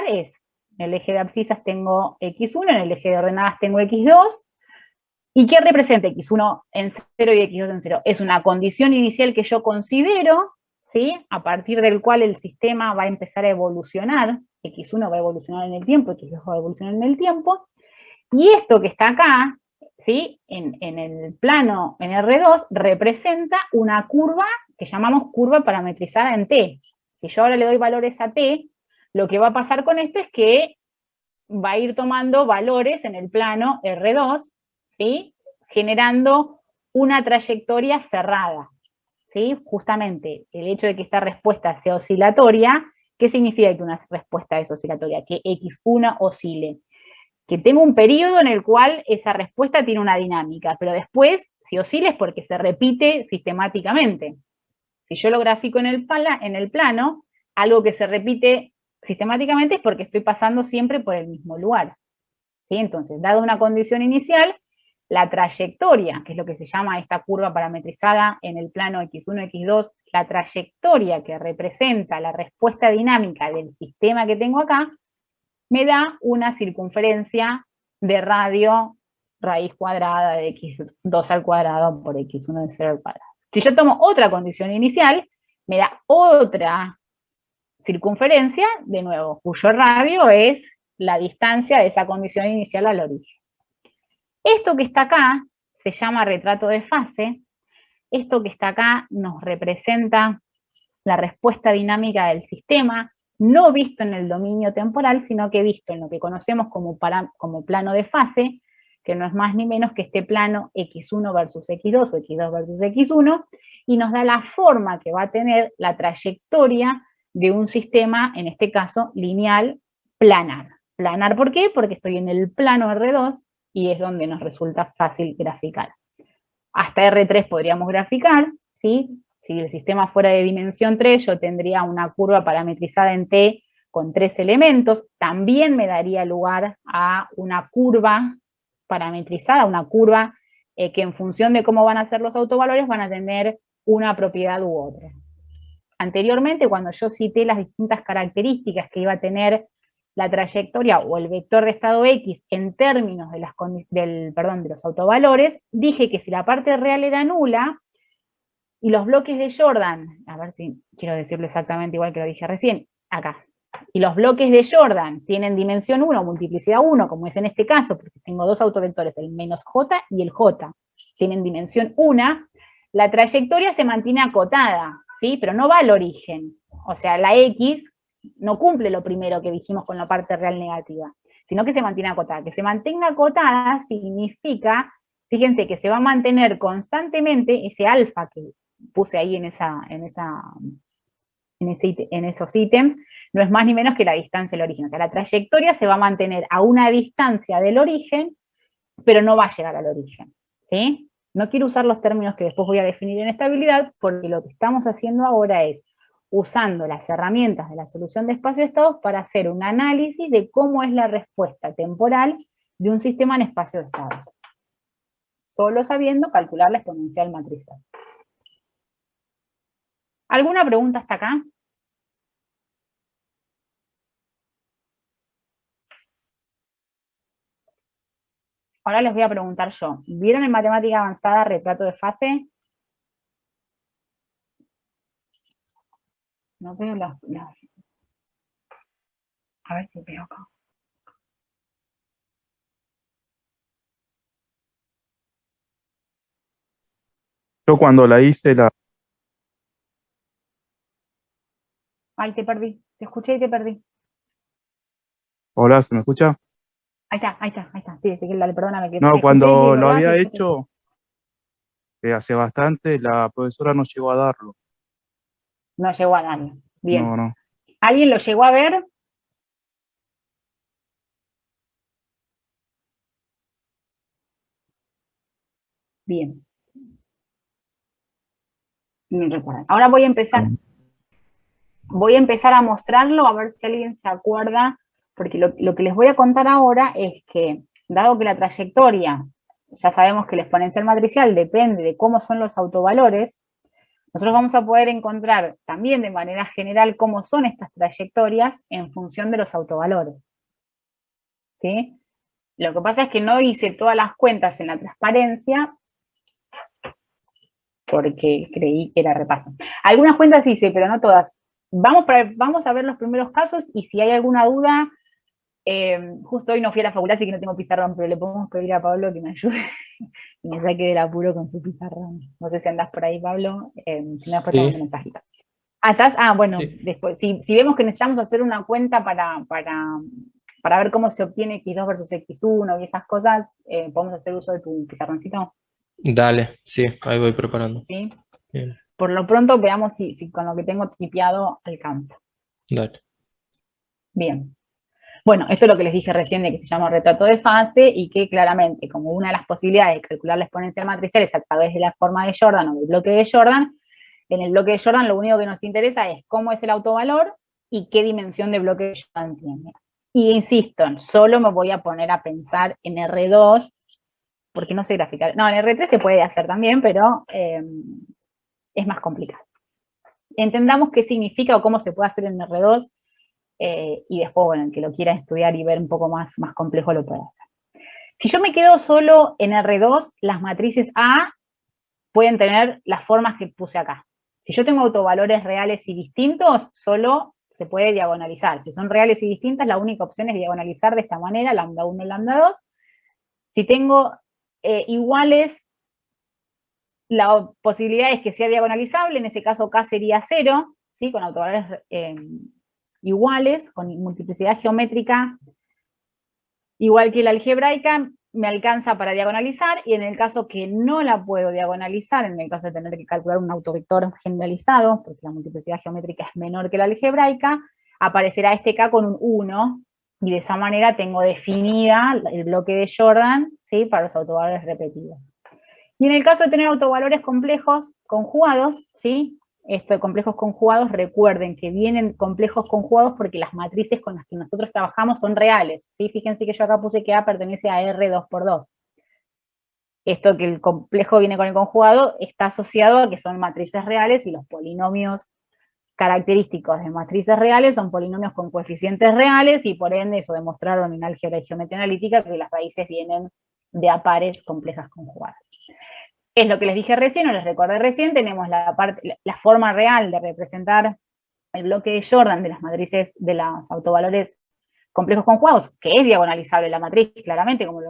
es, en el eje de abscisas tengo x1, en el eje de ordenadas tengo x2, ¿y qué representa x1 en 0 y x2 en 0? Es una condición inicial que yo considero, ¿sí? A partir del cual el sistema va a empezar a evolucionar, x1 va a evolucionar en el tiempo, x2 va a evolucionar en el tiempo, y esto que está acá, ¿sí? En el plano, en R2, representa una curva que llamamos curva parametrizada en t. Si yo ahora le doy valores a t, lo que va a pasar con esto es que va a ir tomando valores en el plano R2, ¿sí? Generando una trayectoria cerrada, ¿sí? Justamente el hecho de que esta respuesta sea oscilatoria, ¿qué significa que una respuesta es oscilatoria? Que x1 oscile. Que tengo un periodo en el cual esa respuesta tiene una dinámica, pero después, si oscila es porque se repite sistemáticamente. Si yo lo grafico en el plano, algo que se repite sistemáticamente es porque estoy pasando siempre por el mismo lugar. ¿Sí? Entonces, dado una condición inicial, la trayectoria, que es lo que se llama esta curva parametrizada en el plano x1, x2, la trayectoria que representa la respuesta dinámica del sistema que tengo acá, me da una circunferencia de radio raíz cuadrada de x2 al cuadrado por x1 de 0 al cuadrado. Si yo tomo otra condición inicial, me da otra circunferencia, de nuevo, cuyo radio es la distancia de esa condición inicial al origen. Esto que está acá se llama retrato de fase. Esto que está acá nos representa la respuesta dinámica del sistema, no visto en el dominio temporal, sino que visto en lo que conocemos como plano de fase, que no es más ni menos que este plano x1 versus x2 o x2 versus x1, y nos da la forma que va a tener la trayectoria de un sistema, en este caso, lineal planar. Planar, ¿por qué? Porque estoy en el plano R2 y es donde nos resulta fácil graficar. Hasta R3 podríamos graficar, ¿sí? Si el sistema fuera de dimensión 3, yo tendría una curva parametrizada en T con 3 elementos, también me daría lugar a una curva parametrizada, una curva que en función de cómo van a ser los autovalores van a tener una propiedad u otra. Anteriormente, cuando yo cité las distintas características que iba a tener la trayectoria o el vector de estado X en términos de, de los autovalores, dije que si la parte real era nula y los bloques de Jordan, a ver si quiero decirlo exactamente igual que lo dije recién, acá, y los bloques de Jordan tienen dimensión 1 o multiplicidad 1, como es en este caso, porque tengo dos autovectores, el menos J y el J, tienen dimensión 1, la trayectoria se mantiene acotada, ¿sí? Pero no va al origen. O sea, la X no cumple lo primero que dijimos con la parte real negativa, sino que se mantiene acotada. Que se mantenga acotada significa, fíjense, que se va a mantener constantemente ese alfa que puse ahí en esos ítems, no es más ni menos que la distancia del origen. O sea, la trayectoria se va a mantener a una distancia del origen, pero no va a llegar al origen, ¿sí? No quiero usar los términos que después voy a definir en estabilidad, porque lo que estamos haciendo ahora es usando las herramientas de la solución de espacio-estados para hacer un análisis de cómo es la respuesta temporal de un sistema en espacio de estados. Solo sabiendo calcular la exponencial matrizal. ¿Alguna pregunta hasta acá? Ahora les voy a preguntar yo. ¿Vieron en matemática avanzada retrato de fase? No veo las... A ver si veo acá. Yo cuando la hice, Ay, te perdí. Te escuché y te perdí. hola, ¿se me escucha? Ahí está, ahí está, ahí está. Sí, sí, dale, perdóname, que te No, escuché y te cuando digo, lo hola, te había escuché. hecho, hace bastante, la profesora no llegó a darlo. No llegó a nadie. No, Bien. no. ¿Alguien lo llegó a ver? Bien. No recuerdan. Ahora voy a empezar a mostrarlo, a ver si alguien se acuerda, porque lo que les voy a contar ahora es que, dado que la trayectoria, ya sabemos que el exponencial matricial depende de cómo son los autovalores, nosotros vamos a poder encontrar también de manera general cómo son estas trayectorias en función de los autovalores. ¿Sí? Lo que pasa es que no hice todas las cuentas en la transparencia porque creí que era repaso. Algunas cuentas hice, pero no todas. Vamos a ver los primeros casos y si hay alguna duda, justo hoy no fui a la facultad, así que no tengo pizarrón, pero le podemos pedir a Pablo que me ayude y me saque del apuro con su pizarrón. No sé si andás por ahí, Pablo, si no, después te mando un Sí, mensajito. Bueno, sí. después, si vemos que necesitamos hacer una cuenta para ver cómo se obtiene X2 versus X1 y esas cosas, podemos hacer uso de tu pizarroncito, Dale, sí, ahí voy preparando. ¿sí? Bien, Por lo pronto veamos si con lo que tengo tipeado alcanza. dale. Bien. Bueno, esto es lo que les dije recién de que se llama retrato de fase y que claramente como una de las posibilidades de calcular la exponencial matricial es a través de la forma de Jordan o del bloque de Jordan. En el bloque de Jordan lo único que nos interesa es cómo es el autovalor y qué dimensión de bloque de Jordan tiene. Y insisto, solo me voy a poner a pensar en R2, porque no sé graficar. No, en R3 se puede hacer también, pero es más complicado. Entendamos qué significa o cómo se puede hacer en R2, y después, bueno, el que lo quiera estudiar y ver un poco más complejo lo puede hacer. Si yo me quedo solo en R2, las matrices A pueden tener las formas que puse acá. Si yo tengo autovalores reales y distintos, solo se puede diagonalizar. Si son reales y distintas, la única opción es diagonalizar de esta manera, lambda 1 y lambda 2. Si tengo iguales, la posibilidad es que sea diagonalizable, en ese caso K sería 0, ¿sí? Con autovalores iguales, con multiplicidad geométrica igual que la algebraica, me alcanza para diagonalizar, y en el caso que no la puedo diagonalizar, en el caso de tener que calcular un autovector generalizado, porque la multiplicidad geométrica es menor que la algebraica, aparecerá este K con un 1, y de esa manera tengo definida el bloque de Jordan, ¿sí? Para los autovalores repetidos. Y en el caso de tener autovalores complejos conjugados, ¿sí? Esto de complejos conjugados, recuerden que vienen complejos conjugados porque las matrices con las que nosotros trabajamos son reales, ¿sí? Fíjense que yo acá puse que A pertenece a R2 por 2. Esto que el complejo viene con el conjugado está asociado a que son matrices reales y los polinomios característicos de matrices reales son polinomios con coeficientes reales y por ende eso demostraron en álgebra y geometría analítica que las raíces vienen de a pares complejas conjugadas. Es lo que les dije recién, o les recordé recién, tenemos la forma real de representar el bloque de Jordan de las matrices de los autovalores complejos conjugados, que es diagonalizable la matriz, claramente, como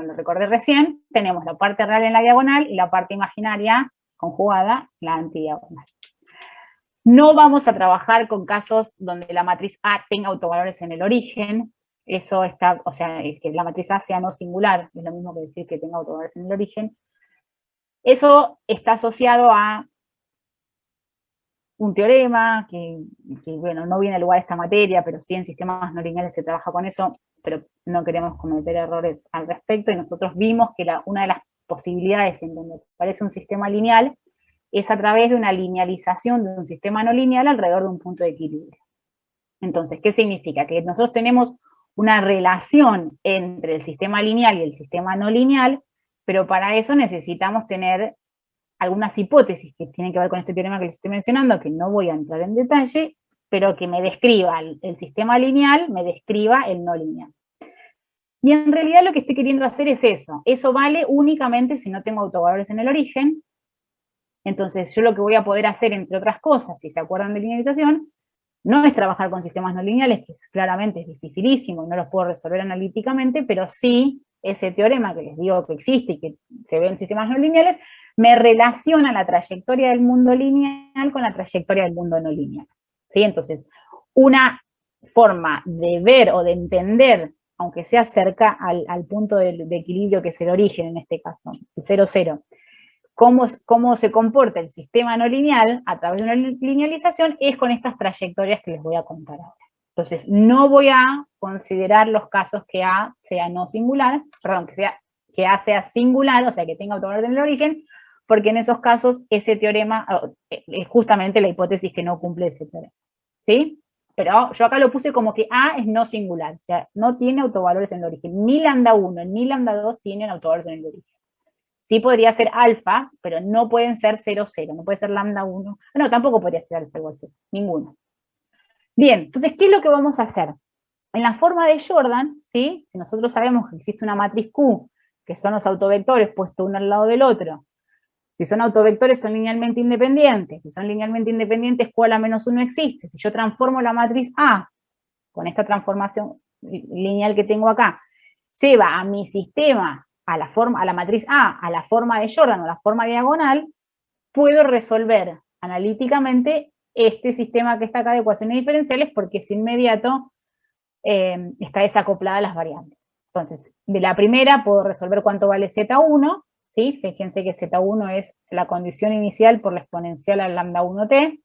lo recordé recién. Tenemos la parte real en la diagonal y la parte imaginaria conjugada, la antidiagonal. No vamos a trabajar con casos donde la matriz A tenga autovalores en el origen. Eso está, o sea, que la matriz A sea no singular, es lo mismo que decir que tenga autovalores en el origen. Eso está asociado a un teorema que, bueno, no viene al lugar de esta materia, pero sí en sistemas no lineales se trabaja con eso, pero no queremos cometer errores al respecto, y nosotros vimos que una de las posibilidades en donde aparece un sistema lineal es a través de una linealización de un sistema no lineal alrededor de un punto de equilibrio. Entonces, ¿qué significa? Que nosotros tenemos una relación entre el sistema lineal y el sistema no lineal, pero para eso necesitamos tener algunas hipótesis que tienen que ver con este teorema que les estoy mencionando, que no voy a entrar en detalle, pero que me describa el sistema lineal, me describa el no lineal. Y en realidad lo que estoy queriendo hacer es eso. Eso vale únicamente si no tengo autovalores en el origen. Entonces yo lo que voy a poder hacer, entre otras cosas, si se acuerdan de linealización, no es trabajar con sistemas no lineales, que claramente es dificilísimo y no los puedo resolver analíticamente, pero sí ese teorema que les digo que existe y que se ve en sistemas no lineales, me relaciona la trayectoria del mundo lineal con la trayectoria del mundo no lineal. ¿Sí? Entonces, una forma de ver o de entender, aunque sea cerca al punto de equilibrio que es el origen en este caso, el 0, 0, cómo se comporta el sistema no lineal a través de una linealización es con estas trayectorias que les voy a contar ahora. Entonces, no voy a considerar los casos que A sea no singular, perdón, que A sea singular, o sea, que tenga autovalor en el origen, porque en esos casos ese teorema es justamente la hipótesis que no cumple ese teorema. ¿Sí? Pero yo acá lo puse como que A es no singular, o sea, no tiene autovalores en el origen. Ni lambda 1 ni lambda 2 tienen autovalores en el origen. Sí podría ser alfa, pero no pueden ser 0, 0, no puede ser lambda 1. No, tampoco podría ser alfa igual 0, ninguno. Bien, entonces, ¿qué es lo que vamos a hacer? En la forma de Jordan, ¿sí? Si nosotros sabemos que existe una matriz Q, que son los autovectores puestos uno al lado del otro, si son autovectores son linealmente independientes, si son linealmente independientes, Q a la menos 1 existe. Si yo transformo la matriz A, con esta transformación lineal que tengo acá, lleva a mi sistema, a la matriz A, a la forma de Jordan o la forma diagonal, puedo resolver analíticamente este sistema que está acá de ecuaciones diferenciales porque es inmediato, está desacoplada las variables. Entonces, de la primera puedo resolver cuánto vale Z1, ¿sí? Fíjense que Z1 es la condición inicial por la exponencial al lambda 1t,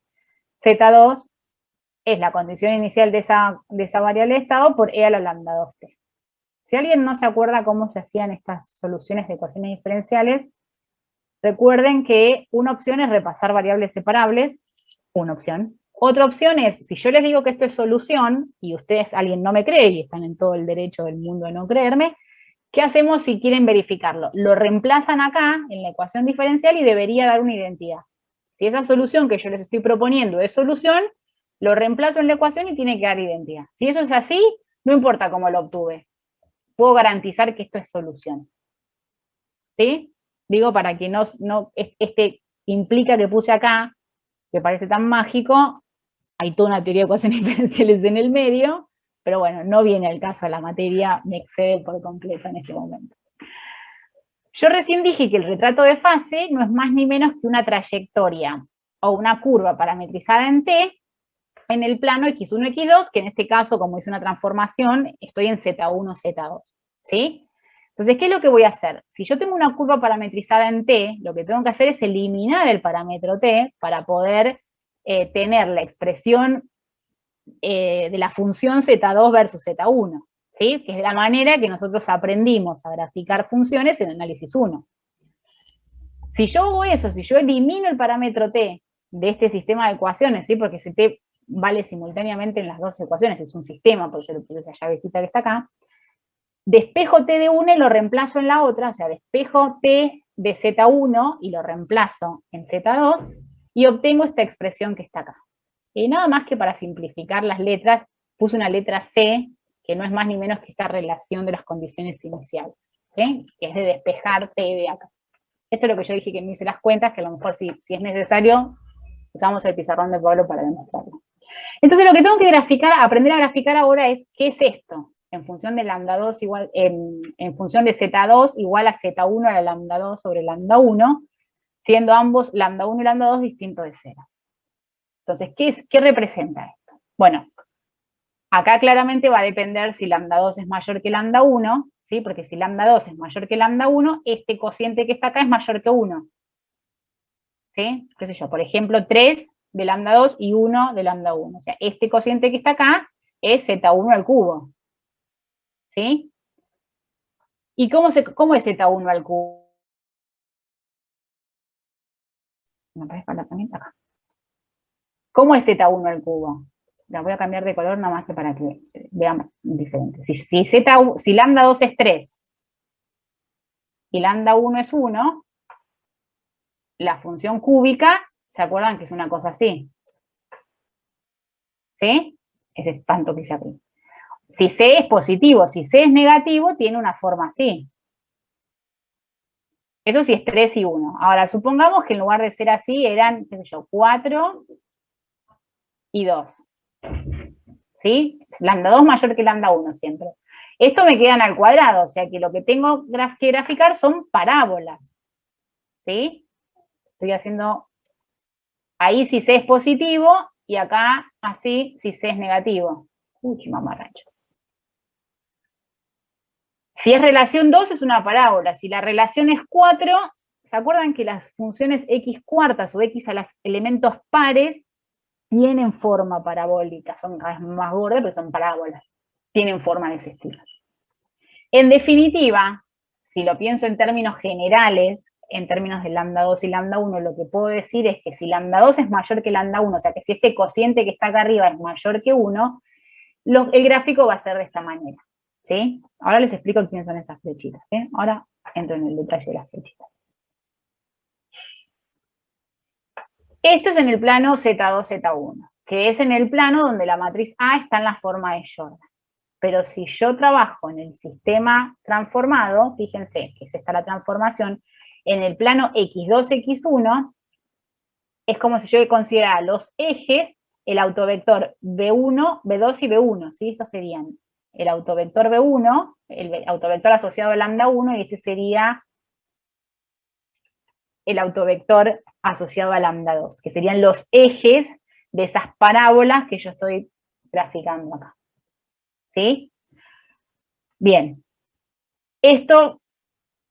Z2 es la condición inicial de esa variable de estado por e a la lambda 2t. Si alguien no se acuerda cómo se hacían estas soluciones de ecuaciones diferenciales, recuerden que una opción es repasar variables separables, una opción. Otra opción es, si yo les digo que esto es solución, y alguien no me cree, y están en todo el derecho del mundo de no creerme, ¿qué hacemos si quieren verificarlo? Lo reemplazan acá, en la ecuación diferencial, y debería dar una identidad. Si esa solución que yo les estoy proponiendo es solución, lo reemplazo en la ecuación y tiene que dar identidad. Si eso es así, no importa cómo lo obtuve. Puedo garantizar que esto es solución. ¿Sí? Digo, para que este implica que puse acá, que parece tan mágico, hay toda una teoría de ecuaciones diferenciales en el medio, pero bueno, no viene al caso de la materia, me excede por completo en este momento. Yo recién dije que el retrato de fase no es más ni menos que una trayectoria o una curva parametrizada en t en el plano x1, x2, que en este caso, como es una transformación, estoy en z1, z2, ¿sí? Entonces, ¿qué es lo que voy a hacer? Si yo tengo una curva parametrizada en t, lo que tengo que hacer es eliminar el parámetro t para poder tener la expresión de la función z2 versus z1, ¿sí? Que es la manera que nosotros aprendimos a graficar funciones en análisis 1. Si yo hago eso, si yo elimino el parámetro t de este sistema de ecuaciones, ¿sí? Porque ese t vale simultáneamente en las dos ecuaciones, es un sistema, por eso le puse esa llavecita que está acá, despejo t de una y lo reemplazo en la otra, o sea, despejo t de z1 y lo reemplazo en z2, y obtengo esta expresión que está acá. Y nada más que para simplificar las letras, puse una letra C, que no es más ni menos que esta relación de las condiciones iniciales, ¿sí? Que es de despejar t de acá. Esto es lo que yo dije que me hice las cuentas, que a lo mejor si es necesario, usamos el pizarrón de Pablo para demostrarlo. Entonces lo que tengo que aprender a graficar ahora es, ¿qué es esto? En función de lambda 2 igual, en función de z2 igual a z1 a la lambda 2 sobre lambda 1, siendo ambos lambda 1 y lambda 2 distintos de 0. Entonces, ¿qué representa esto? Bueno, acá claramente va a depender si lambda 2 es mayor que lambda 1, ¿sí? Porque si lambda 2 es mayor que lambda 1, este cociente que está acá es mayor que 1. ¿Sí? ¿Qué sé yo? Por ejemplo, 3 de lambda 2 y 1 de lambda 1. O sea, este cociente que está acá es z1 al cubo. ¿Sí? ¿Y cómo es z1 al cubo? Me aparece la planeta acá. ¿Cómo es z1 al cubo? La voy a cambiar de color nada más que para que veamos diferente. Si lambda 2 es 3 y lambda 1 es 1, la función cúbica, ¿se acuerdan que es una cosa así? ¿Sí? Ese espanto que hice aquí. Si C es positivo, si C es negativo, tiene una forma así. Eso sí es 3 y 1. Ahora, supongamos que en lugar de ser así, eran, qué sé yo, 4 y 2. ¿Sí? Lambda 2 mayor que lambda 1 siempre. Esto me quedan al cuadrado, o sea que lo que tengo que graficar son parábolas. ¿Sí? Estoy haciendo, ahí si C es positivo, y acá así si C es negativo. Uy, mamarracho. Si es relación 2 es una parábola, si la relación es 4, ¿se acuerdan que las funciones x cuartas o x a los elementos pares tienen forma parabólica? Son cada vez más gordas, pero son parábolas. Tienen forma de ese estilo. En definitiva, si lo pienso en términos generales, en términos de lambda 2 y lambda 1, lo que puedo decir es que si lambda 2 es mayor que lambda 1, o sea que si este cociente que está acá arriba es mayor que 1, el gráfico va a ser de esta manera. ¿Sí? Ahora les explico quiénes son esas flechitas. ¿Sí? Ahora entro en el detalle de las flechitas. Esto es en el plano Z2, Z1, que es en el plano donde la matriz A está en la forma de Jordan. Pero si yo trabajo en el sistema transformado, fíjense que es esta la transformación, en el plano X2, X1, es como si yo considerara los ejes, el autovector B1, B2 y B1, ¿sí? Estos serían el autovector B1, el autovector asociado a lambda 1, y este sería el autovector asociado a lambda 2, que serían los ejes de esas parábolas que yo estoy graficando acá. ¿Sí? Bien. Esto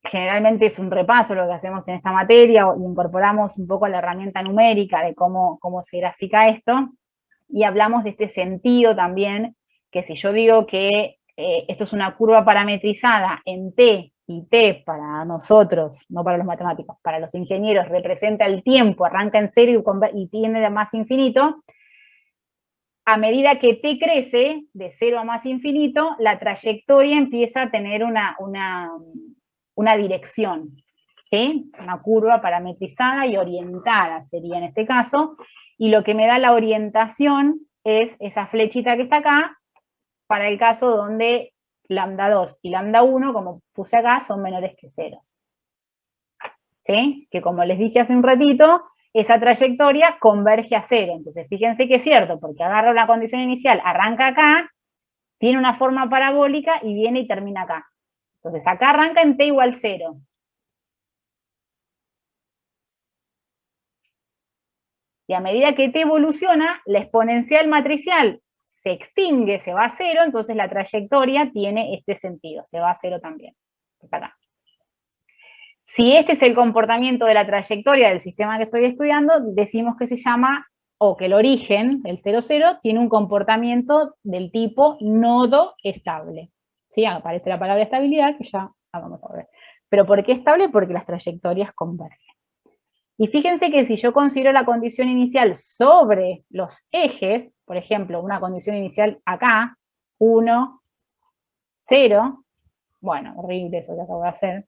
generalmente es un repaso lo que hacemos en esta materia, y incorporamos un poco la herramienta numérica de cómo se grafica esto, y hablamos de este sentido también, que si yo digo que esto es una curva parametrizada en T, y T para nosotros, no para los matemáticos, para los ingenieros representa el tiempo, arranca en cero y tiende a más infinito, a medida que T crece, de cero a más infinito, la trayectoria empieza a tener una dirección, ¿sí? Una curva parametrizada y orientada sería en este caso, y lo que me da la orientación es esa flechita que está acá, para el caso donde lambda 2 y lambda 1, como puse acá, son menores que ceros. ¿Sí? Que como les dije hace un ratito, esa trayectoria converge a cero. Entonces, fíjense que es cierto, porque agarro la condición inicial, arranca acá, tiene una forma parabólica y viene y termina acá. Entonces, acá arranca en t igual 0. Y a medida que t evoluciona, la exponencial matricial se extingue, se va a 0, entonces la trayectoria tiene este sentido, se va a 0 también. Está acá. Si este es el comportamiento de la trayectoria del sistema que estoy estudiando, decimos que se llama, o que el origen, el 0, 0, tiene un comportamiento del tipo nodo estable. ¿Sí? Aparece la palabra estabilidad, que ya la vamos a ver. ¿Pero por qué estable? Porque las trayectorias convergen. Y fíjense que si yo considero la condición inicial sobre los ejes, por ejemplo, una condición inicial acá, 1, 0, bueno, horrible eso que acabo de hacer.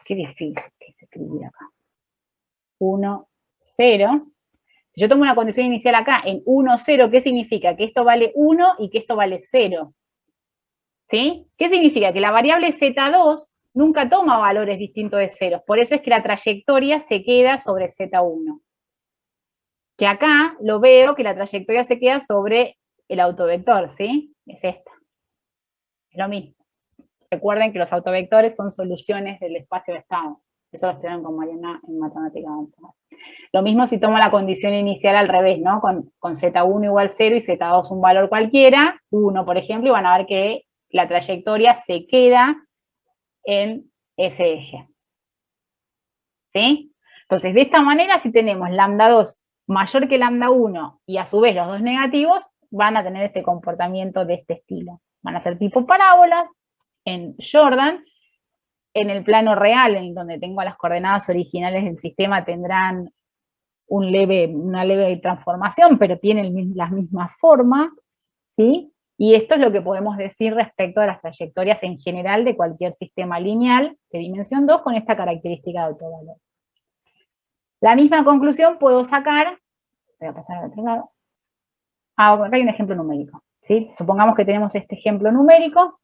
Qué difícil que es escribir acá. 1, 0. Si yo tomo una condición inicial acá en 1, 0, ¿qué significa? Que esto vale 1 y que esto vale 0. ¿Sí? ¿Qué significa? Que la variable Z2 nunca toma valores distintos de 0. Por eso es que la trayectoria se queda sobre Z1. Que acá lo veo que la trayectoria se queda sobre el autovector, ¿sí? Es esta. Es lo mismo. Recuerden que los autovectores son soluciones del espacio de estados. Eso lo estudiaron con Mariana en matemática avanzada. Lo mismo si tomo la condición inicial al revés, ¿no? Con Z1 igual 0 y Z2 un valor cualquiera, 1 por ejemplo, y van a ver que la trayectoria se queda en ese eje. ¿Sí? Entonces, de esta manera, si tenemos lambda 2 mayor que lambda 1 y a su vez los dos negativos, van a tener este comportamiento de este estilo. Van a ser tipo parábolas en Jordan. En el plano real, en donde tengo las coordenadas originales del sistema, tendrán una leve transformación, pero tienen la misma forma, ¿sí? Y esto es lo que podemos decir respecto a las trayectorias en general de cualquier sistema lineal de dimensión 2 con esta característica de autovalor. La misma conclusión puedo sacar, voy a pasar al otro lado, acá hay un ejemplo numérico, ¿sí? Supongamos que tenemos este ejemplo numérico,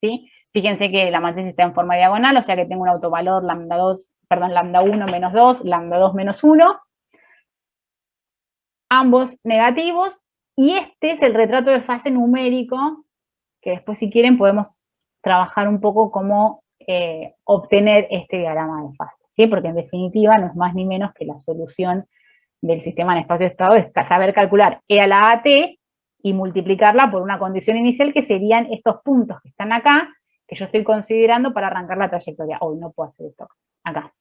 ¿sí? Fíjense que la matriz está en forma diagonal, o sea que tengo un autovalor lambda 1 menos 2, lambda 2 menos 1, ambos negativos, y este es el retrato de fase numérico, que después si quieren podemos trabajar un poco cómo obtener este diagrama de fase, ¿sí? Porque en definitiva no es más ni menos que la solución del sistema en espacio de estado, es saber calcular E a la AT y multiplicarla por una condición inicial que serían estos puntos que están acá, que yo estoy considerando para arrancar la trayectoria. Hoy no puedo hacer esto acá.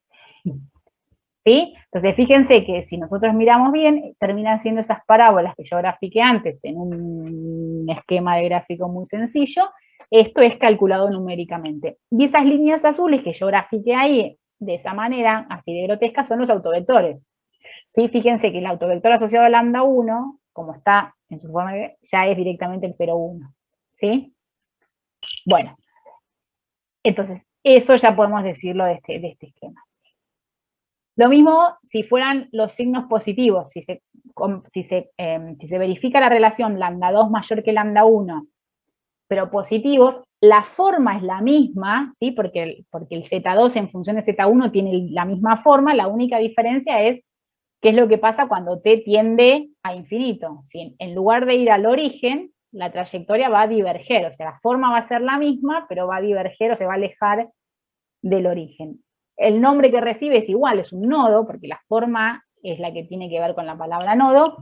¿Sí? Entonces fíjense que si nosotros miramos bien, terminan siendo esas parábolas que yo grafiqué antes en un esquema de gráfico muy sencillo. Esto es calculado numéricamente. Y esas líneas azules que yo grafiqué ahí de esa manera, así de grotesca, son los autovectores. ¿Sí? Fíjense que el autovector asociado a lambda 1, como está en su forma, ya es directamente el 0,1. ¿Sí? Bueno, entonces, eso ya podemos decirlo de este esquema. Lo mismo si fueran los signos positivos, si se verifica la relación lambda 2 mayor que lambda 1, pero positivos, la forma es la misma, ¿sí? Porque el Z2 en función de Z1 tiene la misma forma, la única diferencia es qué es lo que pasa cuando t tiende a infinito. Si en lugar de ir al origen, la trayectoria va a diverger, o sea, la forma va a ser la misma, pero va a diverger o se va a alejar del origen. El nombre que recibe es igual, es un nodo, porque la forma es la que tiene que ver con la palabra nodo,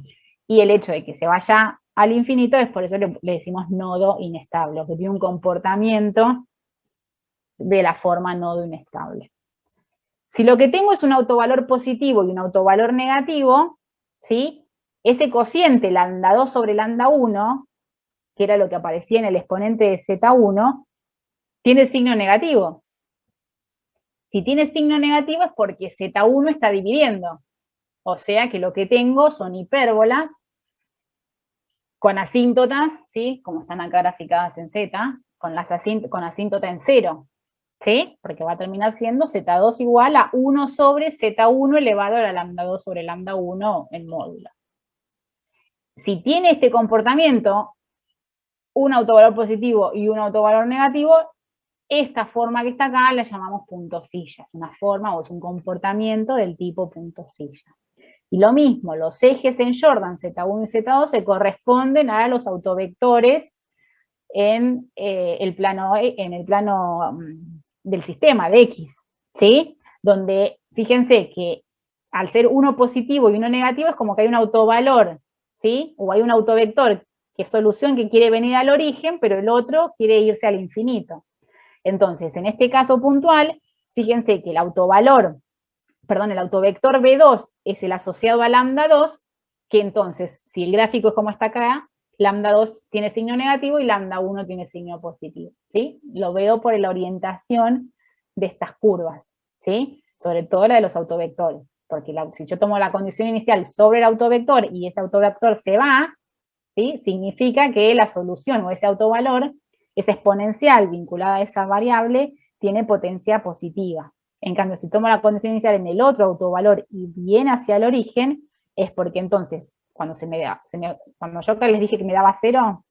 y el hecho de que se vaya al infinito es por eso le decimos nodo inestable, que tiene un comportamiento de la forma nodo inestable. Si lo que tengo es un autovalor positivo y un autovalor negativo, ¿sí? Ese cociente lambda 2 sobre lambda 1, que era lo que aparecía en el exponente de Z1, tiene signo negativo. Si tiene signo negativo es porque Z1 está dividiendo. O sea que lo que tengo son hipérbolas con asíntotas, ¿sí? Como están acá graficadas en Z, con asíntota en 0. ¿Sí? Porque va a terminar siendo Z2 igual a 1 sobre Z1 elevado a la lambda 2 sobre lambda 1 en módulo. Si tiene este comportamiento, un autovalor positivo y un autovalor negativo, esta forma que está acá la llamamos punto silla. Es una forma o es un comportamiento del tipo punto silla. Y lo mismo, los ejes en Jordan, Z1 y Z2, se corresponden a los autovectores en el plano del sistema de X, ¿sí? Donde, fíjense que al ser uno positivo y uno negativo es como que hay un autovalor, ¿sí? O hay un autovector que es solución que quiere venir al origen, pero el otro quiere irse al infinito. Entonces, en este caso puntual, fíjense que el autovector B2 es el asociado a lambda 2, que entonces, si el gráfico es como está acá, lambda 2 tiene signo negativo y lambda 1 tiene signo positivo, ¿sí? Lo veo por la orientación de estas curvas, ¿sí? Sobre todo la de los autovectores, porque si yo tomo la condición inicial sobre el autovector y ese autovector se va, ¿sí? Significa que la solución o ese autovalor, esa exponencial vinculada a esa variable, tiene potencia positiva. En cambio, si tomo la condición inicial en el otro autovalor y viene hacia el origen, es porque entonces, cuando yo acá les dije que me daba 0,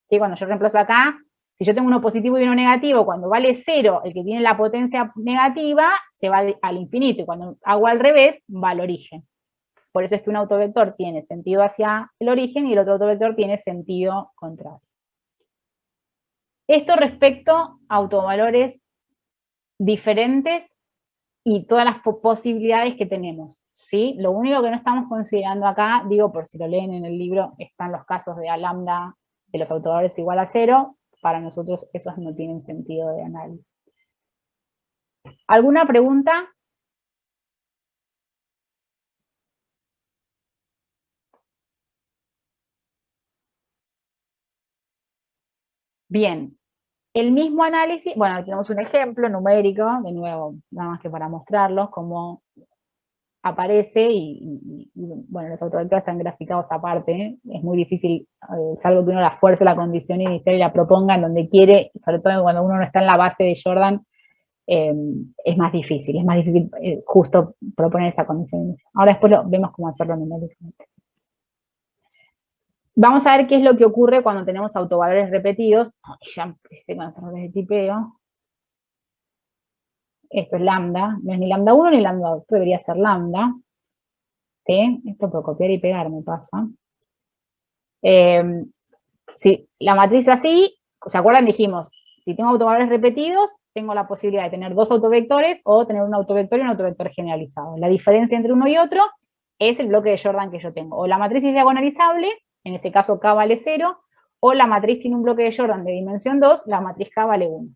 ¿sí? Cuando yo reemplazo acá, si yo tengo uno positivo y uno negativo, cuando vale 0, el que tiene la potencia negativa, se va al infinito, y cuando hago al revés, va al origen. Por eso es que un autovector tiene sentido hacia el origen y el otro autovector tiene sentido contrario. Esto respecto a autovalores diferentes y todas las posibilidades que tenemos, ¿sí? Lo único que no estamos considerando acá, digo por si lo leen en el libro, están los casos de a lambda de los autovalores igual a 0, para nosotros esos no tienen sentido de análisis. ¿Alguna pregunta? Bien, el mismo análisis, bueno, tenemos un ejemplo numérico, de nuevo, nada más que para mostrarlos, cómo aparece, bueno, los autovectores están graficados aparte, ¿eh? Es muy difícil, salvo que uno la fuerce la condición inicial y la proponga en donde quiere, sobre todo cuando uno no está en la base de Jordan, es más difícil justo proponer esa condición inicial. Ahora después vemos cómo hacerlo numéricamente. Vamos a ver qué es lo que ocurre cuando tenemos autovalores repetidos. Ya empecé con los errores de tipeo. Esto es lambda, no es ni lambda 1 ni lambda 2, esto debería ser lambda. ¿Sí? Esto por copiar y pegar me pasa. Si la matriz es así, ¿se acuerdan? Dijimos, si tengo autovalores repetidos, tengo la posibilidad de tener dos autovectores o tener un autovector y un autovector generalizado. La diferencia entre uno y otro es el bloque de Jordan que yo tengo. O la matriz es diagonalizable, en ese caso K vale 0, o la matriz tiene un bloque de Jordan de dimensión 2, la matriz K vale 1.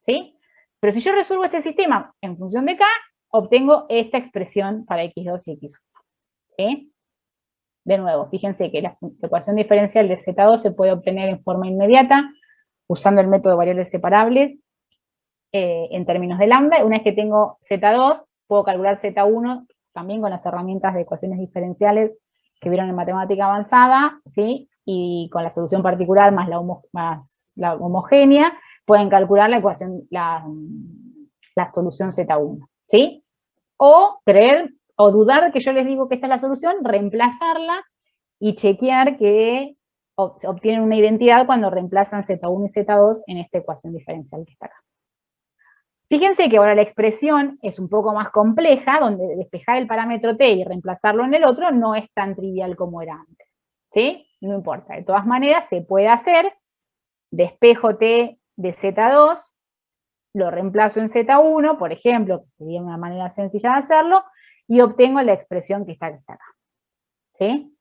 ¿Sí? Pero si yo resuelvo este sistema en función de K, obtengo esta expresión para X2 y X1. ¿Sí? De nuevo, fíjense que la ecuación diferencial de Z2 se puede obtener en forma inmediata usando el método de variables separables en términos de lambda. Una vez que tengo Z2, puedo calcular Z1 también con las herramientas de ecuaciones diferenciales que vieron en matemática avanzada, ¿sí? Y con la solución particular más la homogénea, pueden calcular la ecuación, la solución Z1, ¿sí? O creer, o dudar que yo les digo que esta es la solución, reemplazarla y chequear que obtienen una identidad cuando reemplazan Z1 y Z2 en esta ecuación diferencial que está acá. Fíjense que ahora la expresión es un poco más compleja, donde despejar el parámetro t y reemplazarlo en el otro no es tan trivial como era antes, ¿sí? No importa, de todas maneras se puede hacer, despejo t de Z2, lo reemplazo en Z1, por ejemplo, que sería una manera sencilla de hacerlo, y obtengo la expresión que está acá, ¿sí?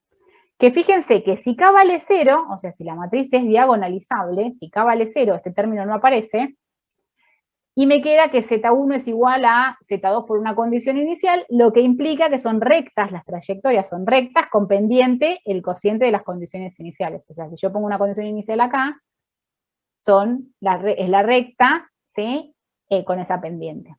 Que fíjense que si k vale 0, o sea, si la matriz es diagonalizable, si k vale 0, este término no aparece, y me queda que Z1 es igual a Z2 por una condición inicial, lo que implica que son rectas, las trayectorias son rectas con pendiente el cociente de las condiciones iniciales. O sea, si yo pongo una condición inicial acá, es la recta, ¿sí? Con esa pendiente.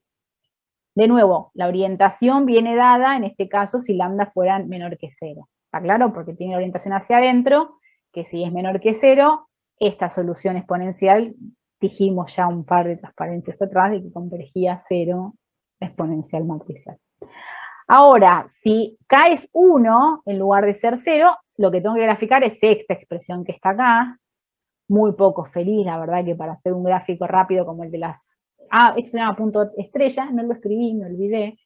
De nuevo, la orientación viene dada, en este caso, si lambda fuera menor que 0. ¿Está claro? Porque tiene la orientación hacia adentro, que si es menor que 0, esta solución exponencial, dijimos ya un par de transparencias atrás, de que convergía 0 exponencial matricial. Ahora, si k es 1, en lugar de ser 0, lo que tengo que graficar es esta expresión que está acá, muy poco feliz, la verdad, que para hacer un gráfico rápido como el de las... esto se llama punto estrella, no lo escribí, me olvidé.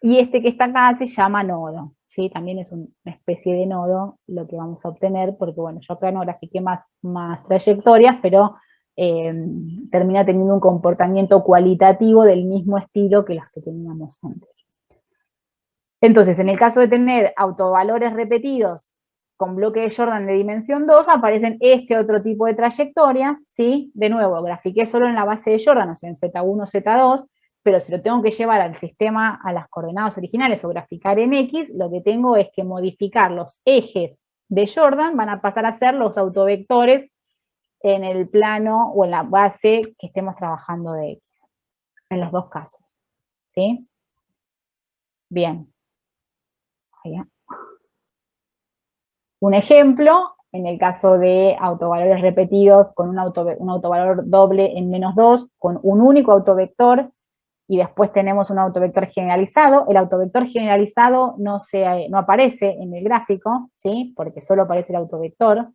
Y este que está acá se llama nodo, ¿sí? También es una especie de nodo lo que vamos a obtener, porque bueno, yo acá no grafiqué más trayectorias, pero termina teniendo un comportamiento cualitativo del mismo estilo que las que teníamos antes. Entonces, en el caso de tener autovalores repetidos con bloque de Jordan de dimensión 2, aparecen este otro tipo de trayectorias, ¿sí? De nuevo, grafiqué solo en la base de Jordan, o sea, en Z1, Z2, pero si lo tengo que llevar al sistema, a las coordenadas originales o graficar en X, lo que tengo es que modificar los ejes de Jordan, van a pasar a ser los autovectores en el plano o en la base que estemos trabajando de X, en los dos casos, ¿sí? Bien. Allá. Un ejemplo, en el caso de autovalores repetidos con un autovalor doble en -2, con un único autovector, y después tenemos un autovector generalizado. El autovector generalizado no aparece en el gráfico, ¿sí? Porque solo aparece el autovector,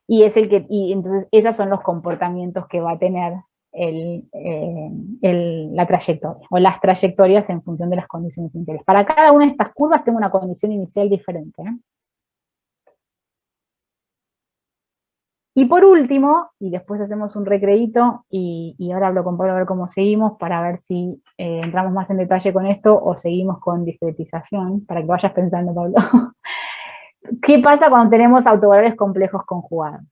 y entonces esos son los comportamientos que va a tener la trayectoria, o las trayectorias en función de las condiciones iniciales. Para cada una de estas curvas tengo una condición inicial diferente, ¿eh? Y por último, y después hacemos un recreíto, y ahora hablo con Pablo a ver cómo seguimos, para ver si entramos más en detalle con esto, o seguimos con discretización, para que vayas pensando, Pablo. ¿Qué pasa cuando tenemos autovalores complejos conjugados?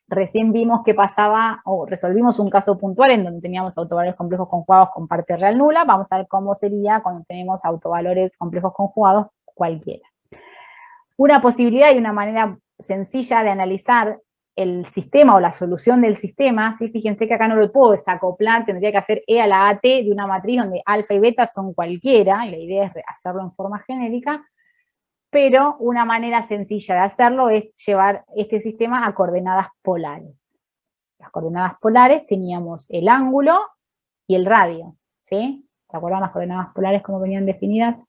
Recién vimos qué pasaba, o resolvimos un caso puntual en donde teníamos autovalores complejos conjugados con parte real nula. Vamos a ver cómo sería cuando tenemos autovalores complejos conjugados cualquiera. Una posibilidad y una manera sencilla de analizar el sistema o la solución del sistema, ¿sí? Fíjense que acá no lo puedo desacoplar, tendría que hacer E a la AT de una matriz donde alfa y beta son cualquiera, y la idea es hacerlo en forma genérica, pero una manera sencilla de hacerlo es llevar este sistema a coordenadas polares. Las coordenadas polares teníamos el ángulo y el radio, ¿sí? ¿Se acuerdan las coordenadas polares cómo venían definidas?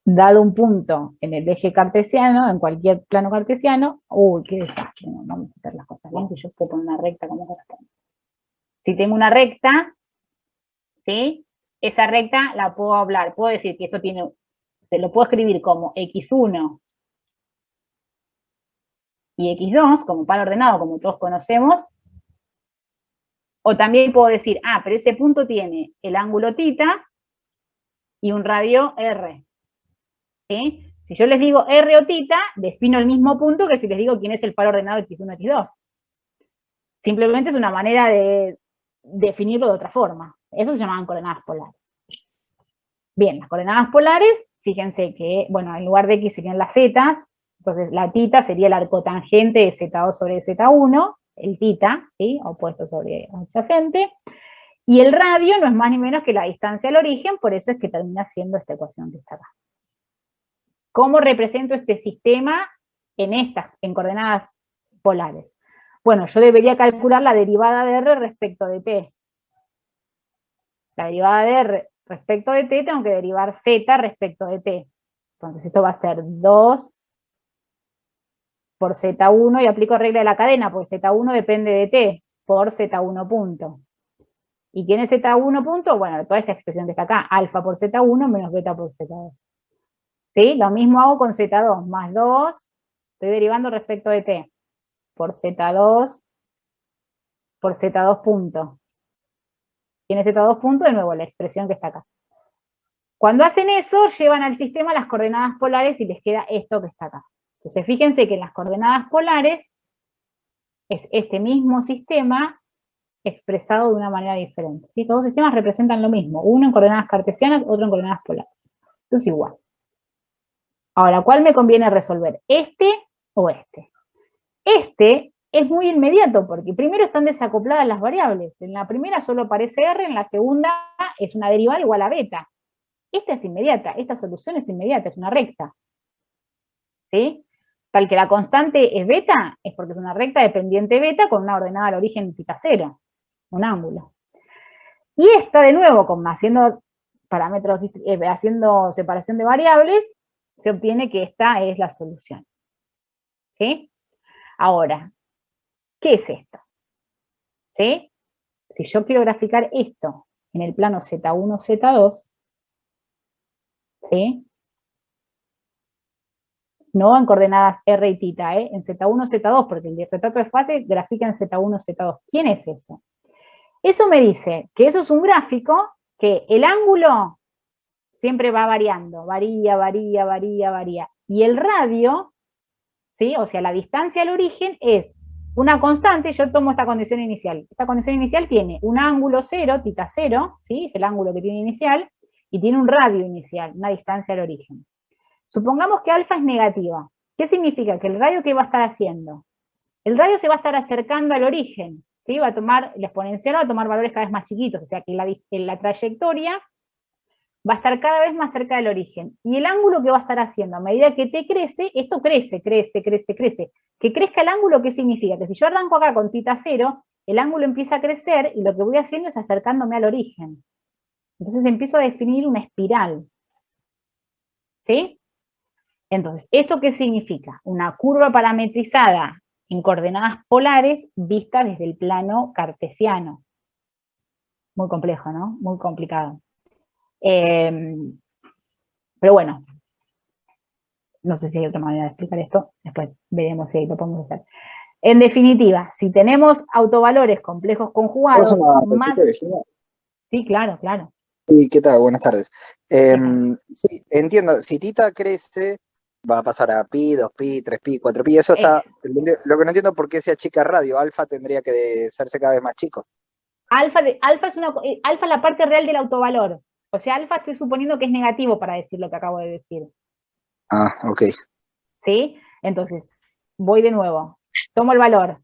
Dado un punto en el eje cartesiano, en cualquier plano cartesiano, uy, qué desastre, no, vamos a hacer las cosas bien, si yo puedo poner una recta como corresponde. Si tengo una recta, ¿sí? Esa recta la puedo hablar, puedo decir que esto tiene, se lo puedo escribir como x1 y x2, como pan ordenado, como todos conocemos, o también puedo decir, pero ese punto tiene el ángulo θ y un radio r. ¿Sí? Si yo les digo R o θ, defino el mismo punto que si les digo quién es el par ordenado x1, x2. Simplemente es una manera de definirlo de otra forma. Eso se llamaban coordenadas polares. Bien, las coordenadas polares, fíjense que, bueno, en lugar de x serían las zetas, entonces la θ sería el arcotangente de z2 sobre z1, el θ, ¿sí? Opuesto sobre adyacente, y el radio no es más ni menos que la distancia al origen, por eso es que termina siendo esta ecuación que está acá. ¿Cómo represento este sistema en coordenadas polares? Bueno, yo debería calcular la derivada de R respecto de T. La derivada de respecto de t, tengo que derivar z respecto de t. Entonces esto va a ser 2 por z1, y aplico regla de la cadena, porque z1 depende de t, por z1 punto. ¿Y quién es z1 punto? Bueno, toda esta expresión que está acá, alfa por z1 menos beta por z2. ¿Sí? Lo mismo hago con z2, más 2, estoy derivando respecto de t, por z2 punto. ¿Quién es z2 punto? De nuevo, la expresión que está acá. Cuando hacen eso, llevan al sistema las coordenadas polares y les queda esto que está acá. Entonces, fíjense que en las coordenadas polares es este mismo sistema expresado de una manera diferente. ¿Sí? Todos los sistemas representan lo mismo, uno en coordenadas cartesianas, otro en coordenadas polares. Esto es igual. Ahora, ¿cuál me conviene resolver? ¿Este o este? Este es muy inmediato, porque primero están desacopladas las variables. En la primera solo aparece R, en la segunda es una derivada igual a beta. Esta es inmediata, esta solución es inmediata, es una recta. ¿Sí? Tal que la constante es beta, es porque es una recta dependiente beta con una ordenada al origen θ 0, un ángulo. Y esta, de nuevo, como haciendo parámetros, haciendo separación de variables, se obtiene que esta es la solución. ¿Sí? Ahora, ¿qué es esto? ¿Sí? Si yo quiero graficar esto en el plano Z1, Z2, ¿sí? No en coordenadas R y θ, en Z1, Z2, porque el retrato de fase grafica en Z1, Z2. ¿Quién es eso? Eso me dice que eso es un gráfico que el ángulo siempre va variando, varía, varía, varía, varía. Y el radio, ¿sí? O sea, la distancia al origen es una constante. Yo tomo esta condición inicial. Esta condición inicial tiene un ángulo 0, θ 0, ¿sí? Es el ángulo que tiene inicial, y tiene un radio inicial, una distancia al origen. Supongamos que alfa es negativa. ¿Qué significa? Que el radio, ¿qué va a estar haciendo? El radio se va a estar acercando al origen, ¿sí? Va a tomar, la exponencial va a tomar valores cada vez más chiquitos, o sea que la trayectoria va a estar cada vez más cerca del origen. Y el ángulo que va a estar haciendo, a medida que t crece, esto crece, crece, crece, crece. Que crezca el ángulo, ¿qué significa? Que si yo arranco acá con θ 0, el ángulo empieza a crecer, y lo que voy haciendo es acercándome al origen. Entonces empiezo a definir una espiral. ¿Sí? Entonces, ¿esto qué significa? Una curva parametrizada en coordenadas polares vista desde el plano cartesiano. Muy complejo, ¿no? Muy complicado. Pero bueno, no sé si hay otra manera de explicar esto, después veremos si lo podemos hacer. En definitiva, si tenemos autovalores complejos conjugados, más... Sí, claro, claro. Sí, ¿qué tal? Buenas tardes. Sí, entiendo, si tita crece, va a pasar a pi, 2pi, 3pi, 4pi, eso está... Lo que no entiendo es por qué se achica el radio, alfa tendría que hacerse cada vez más chico. Alfa es la parte real del autovalor. O sea, alfa estoy suponiendo que es negativo para decir lo que acabo de decir. Ah, ok. ¿Sí? Entonces, voy de nuevo. Tomo el valor.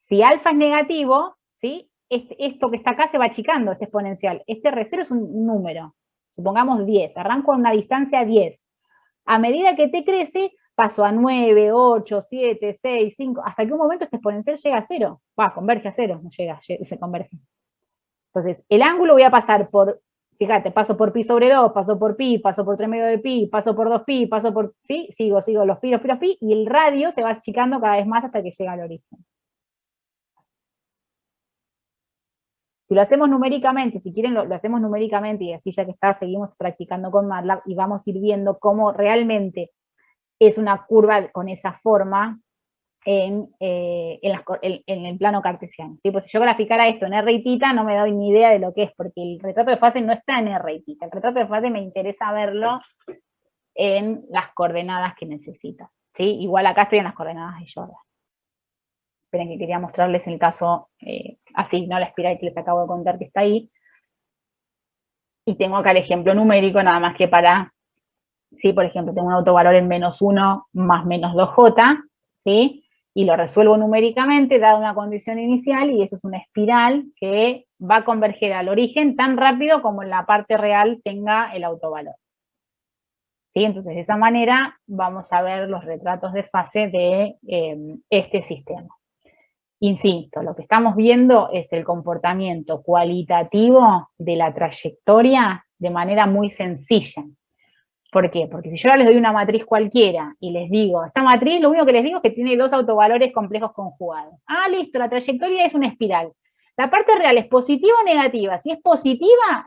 Si alfa es negativo, ¿sí? Esto que está acá se va achicando, este exponencial. Este R0 es un número. Supongamos 10. Arranco a una distancia 10. A medida que t crece, paso a 9, 8, 7, 6, 5, hasta que un momento este exponencial llega a 0. Converge a 0, no llega, se converge. Entonces, el ángulo voy a pasar por, fíjate, paso por pi sobre 2, paso por pi, paso por 3 medio de pi, paso por 2pi, paso por, ¿sí? Sigo, los pi, y el radio se va achicando cada vez más hasta que llega al origen. Si lo hacemos numéricamente, si quieren lo hacemos numéricamente, y así ya que está, seguimos practicando con MATLAB, y vamos a ir viendo cómo realmente es una curva con esa forma en el plano cartesiano. ¿Sí? Pues si yo graficara esto en R y θ, no me doy ni idea de lo que es, porque el retrato de fase no está en R y θ. El retrato de fase me interesa verlo en las coordenadas que necesito. ¿Sí? Igual acá estoy en las coordenadas de Jordan. Esperen, que quería mostrarles el caso así, ¿no? La espiral que les acabo de contar que está ahí. Y tengo acá el ejemplo numérico, nada más que para, ¿sí? Por ejemplo, tengo un autovalor en -1 más -2j, ¿sí? Y lo resuelvo numéricamente, dada una condición inicial, y eso es una espiral que va a converger al origen tan rápido como en la parte real tenga el autovalor. ¿Sí? Entonces, de esa manera vamos a ver los retratos de fase de este sistema. insisto, lo que estamos viendo es el comportamiento cualitativo de la trayectoria de manera muy sencilla. ¿Por qué? Porque si yo ahora les doy una matriz cualquiera y les digo, esta matriz, lo único que les digo es que tiene dos autovalores complejos conjugados. Ah, listo, la trayectoria es una espiral. La parte real es positiva o negativa. Si es positiva,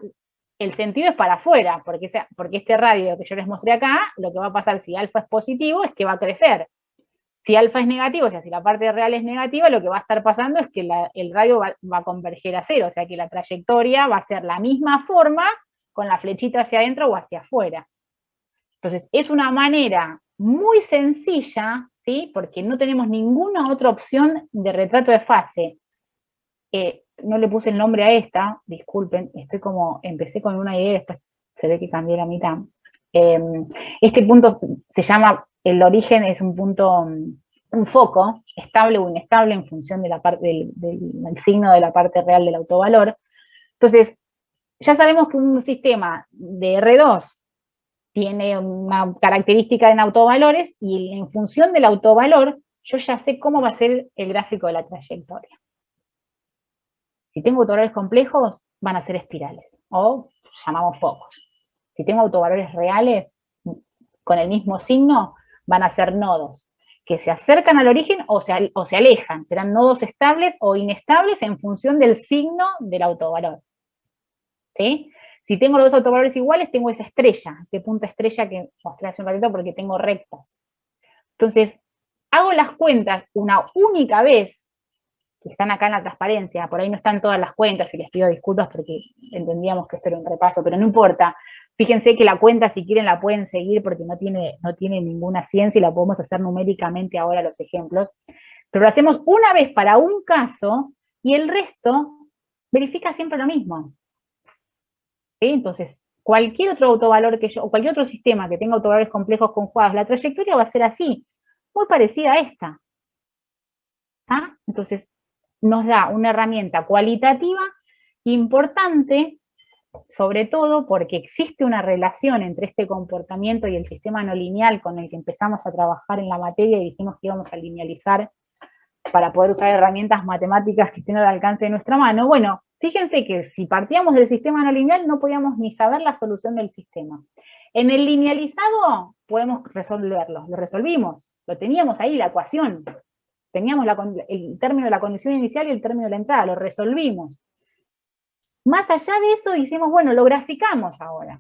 el sentido es para afuera, porque este radio que yo les mostré acá, lo que va a pasar si alfa es positivo es que va a crecer. Si alfa es negativo, o sea, si la parte real es negativa, lo que va a estar pasando es que el radio va a converger a cero, o sea que la trayectoria va a ser la misma forma con la flechita hacia adentro o hacia afuera. Entonces, es una manera muy sencilla, ¿sí? Porque no tenemos ninguna otra opción de retrato de fase. No le puse el nombre a esta, disculpen, empecé con una idea y después se ve que cambié la mitad. Este punto se llama, el origen es un punto, un foco, estable o inestable en función de la parte del signo de la parte real del autovalor. Entonces, ya sabemos que un sistema de R2 tiene una característica en autovalores y en función del autovalor, yo ya sé cómo va a ser el gráfico de la trayectoria. Si tengo autovalores complejos, van a ser espirales, o llamamos focos. Si tengo autovalores reales, con el mismo signo, van a ser nodos, que se acercan al origen o se alejan. Serán nodos estables o inestables en función del signo del autovalor. ¿Sí? Si tengo los dos autovalores iguales, tengo esa estrella, ese punto estrella que mostré hace un ratito porque tengo rectas. Entonces, hago las cuentas una única vez, que están acá en la transparencia, por ahí no están todas las cuentas, y les pido disculpas porque entendíamos que esto era un repaso, pero no importa. Fíjense que la cuenta, si quieren, la pueden seguir porque no tiene ninguna ciencia y la podemos hacer numéricamente ahora los ejemplos. Pero lo hacemos una vez para un caso y el resto verifica siempre lo mismo. ¿Sí? Entonces, cualquier otro autovalor o cualquier otro sistema que tenga autovalores complejos conjugados, la trayectoria va a ser así, muy parecida a esta. ¿Ah? Entonces, nos da una herramienta cualitativa importante, sobre todo porque existe una relación entre este comportamiento y el sistema no lineal con el que empezamos a trabajar en la materia y dijimos que íbamos a linealizar para poder usar herramientas matemáticas que estén al alcance de nuestra mano. Bueno, fíjense que si partíamos del sistema no lineal no podíamos ni saber la solución del sistema. En el linealizado podemos resolverlo, lo resolvimos, lo teníamos ahí, la ecuación. Teníamos el término de la condición inicial y el término de la entrada, lo resolvimos. Más allá de eso, decimos, bueno, lo graficamos ahora.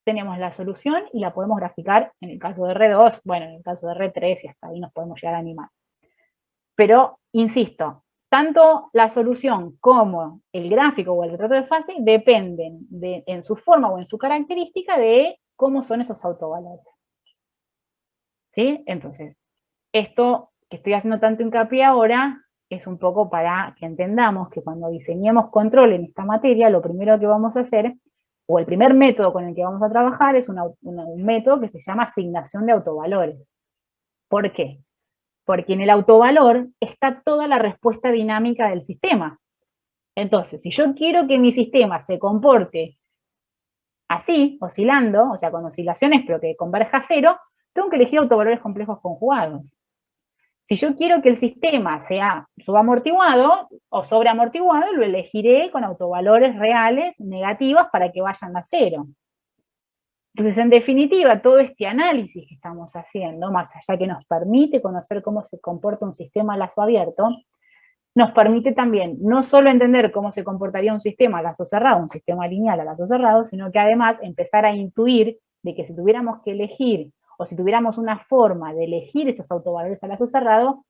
Tenemos la solución y la podemos graficar en el caso de R2, bueno, en el caso de R3 y hasta ahí nos podemos llegar a animar. Pero, insisto, tanto la solución como el gráfico o el retrato de fase dependen en su forma o en su característica de cómo son esos autovalores. ¿Sí? Entonces, esto que estoy haciendo tanto hincapié ahora es un poco para que entendamos que cuando diseñemos control en esta materia, lo primero que vamos a hacer, o el primer método con el que vamos a trabajar, es un método que se llama asignación de autovalores. ¿Por qué? Porque en el autovalor está toda la respuesta dinámica del sistema. Entonces, si yo quiero que mi sistema se comporte así, oscilando, o sea, con oscilaciones, pero que converja a cero, tengo que elegir autovalores complejos conjugados. Si yo quiero que el sistema sea subamortiguado o sobreamortiguado, lo elegiré con autovalores reales negativos para que vayan a cero. Entonces, en definitiva, todo este análisis que estamos haciendo, más allá que nos permite conocer cómo se comporta un sistema a lazo abierto, nos permite también no solo entender cómo se comportaría un sistema a lazo cerrado, un sistema lineal a lazo cerrado, sino que además empezar a intuir de que si tuviéramos que elegir o si tuviéramos una forma de elegir estos autovalores a lazo cerrado,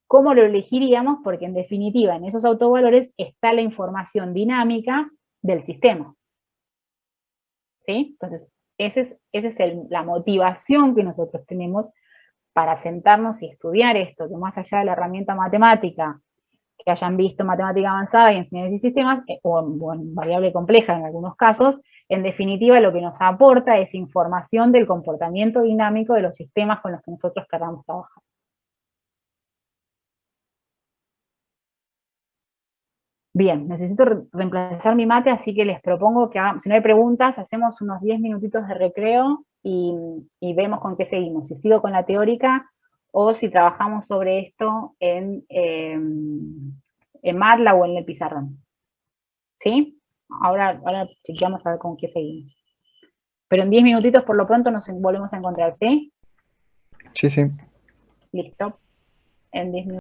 ¿cómo lo elegiríamos? Porque en definitiva en esos autovalores está la información dinámica del sistema. ¿Sí? Entonces, esa es la motivación que nosotros tenemos para sentarnos y estudiar esto, que más allá de la herramienta matemática, que hayan visto matemática avanzada y enseñanzas y sistemas, o en variable compleja en algunos casos, en definitiva lo que nos aporta es información del comportamiento dinámico de los sistemas con los que nosotros queramos trabajar. Bien, necesito reemplazar mi mate, así que les propongo que si no hay preguntas, hacemos unos 10 minutitos de recreo y vemos con qué seguimos. Si sigo con la teórica o si trabajamos sobre esto en MATLAB o en el pizarrón. ¿Sí? Ahora chequeamos a ver con qué seguimos. Pero en 10 minutitos por lo pronto nos volvemos a encontrar, ¿sí? Sí, sí. Listo. En 10 minutos.